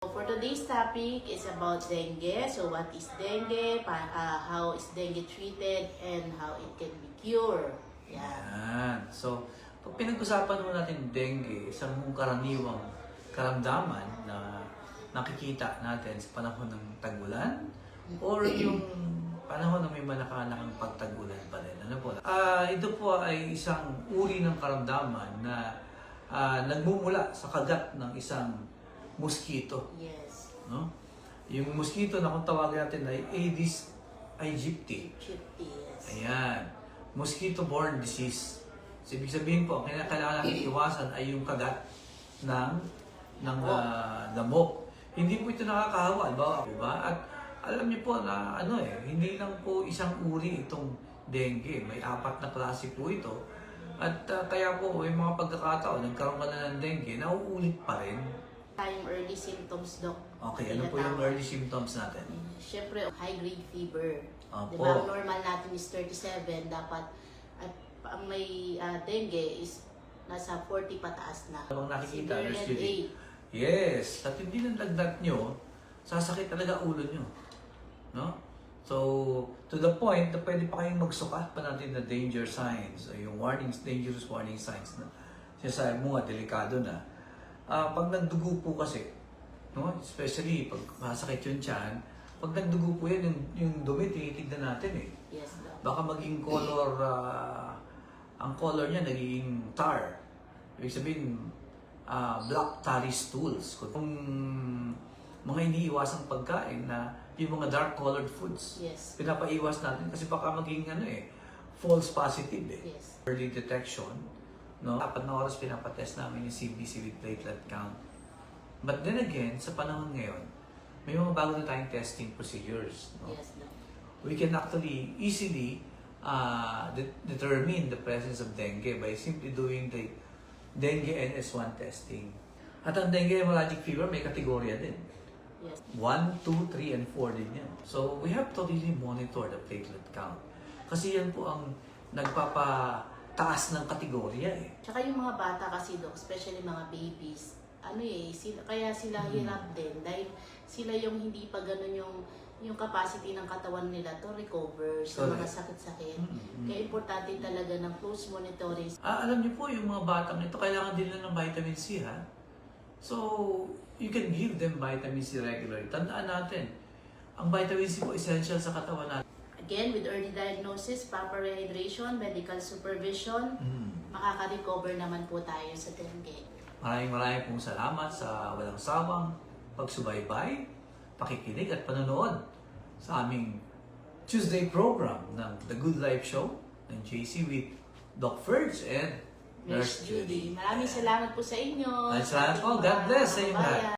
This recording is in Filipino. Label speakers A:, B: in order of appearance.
A: For today's topic is about dengue. So what is dengue, how is dengue treated, and how it can be cured.
B: Yan. So, pag pinag-usapan mo natin dengue, isang karaniwang karamdaman na nakikita natin sa panahon ng tag-ulan or yung panahon na may malakanakang pagtag-ulan pa rin. Ano po? Ito po ay isang uri ng karamdaman na nagmumula sa kagat ng isang mosquito.
A: Yes.
B: No? Yung mosquito na kung tawagin natin ay Aedes aegypti.
A: Yes.
B: Ayan. Mosquito-borne disease. So, ibig sabihin po, ang kailangan natin iwasan ay yung kagat ng damo. Hindi po ito nakakahawa, ba? At alam niyo po na hindi lang po isang uri itong dengue. May 4 na klase po ito. At kaya po, may mga pagkakataon, nagkaroon ka na ng dengue, nauulit pa rin.
A: Tayong early symptoms, Doc.
B: Okay, ano po yung early symptoms natin?
A: Siyempre, high-grade fever.
B: Opo.
A: Diba, ang normal natin is 37, dapat at ang may dengue is nasa 40 pataas na.
B: Habang nakikita,
A: Severe
B: Nurse
A: and
B: Judy. Yes, at hindi ng lagnat nyo, sasakit talaga ulo nyo. No? So, to the point na pwede pa kayong magsukat pa natin na danger signs, o yung dangerous warning signs na sinasabi mo nga, delikado na. Pag nagdugo po kasi, no? Especially pag masakit yung tiyan, pag nagdugo po yan, yung dumi, tinitignan natin eh.
A: Yes, Doc.
B: Baka maging color, ang color niya naging tar. Ibig sabihin, black tarry stools. Kung mga iniiwasang pagkain na yung mga dark colored foods,
A: Yes.
B: pinapaiwas natin kasi baka maging false positive eh.
A: Yes.
B: Early detection, no? 4 na oras pinapatest namin yung CBC with platelet count. But then again, sa panahon ngayon, may mga bago na tayong testing procedures. No?
A: Yes, Doc.
B: We can actually easily determine the presence of dengue by simply doing the dengue NS1 testing. At ang dengue hemorrhagic fever may kategorya din.
A: Yes.
B: 1, 2, 3, and 4 din yan. So, we have to really monitor the platelet count. Kasi yan po ang nagpapataas ng kategorya eh.
A: Tsaka yung mga bata kasi, Doc, especially mga babies, kaya sila hirap din dahil sila yung hindi pa ganun yung capacity ng katawan nila to recover sa mga sakit-sakit. Kaya importante talaga ng close monitoring.
B: Alam niyo po, yung mga batang ito, kailangan din ng vitamin C, ha? So, you can give them vitamin C regularly. Tandaan natin, ang vitamin C po essential sa katawan natin.
A: Again, with early diagnosis, proper rehydration, medical supervision, makaka-recover naman po tayo sa dengue.
B: Maraming pong salamat sa walang sawang pagsubaybay, pakikinig at panonood sa aming Tuesday program ng The Good Life Show ng JC with Doc Ferds and Nurse Judy.
A: Maraming salamat po sa inyo.
B: Maraming salamat po. God bless sa inyo lahat.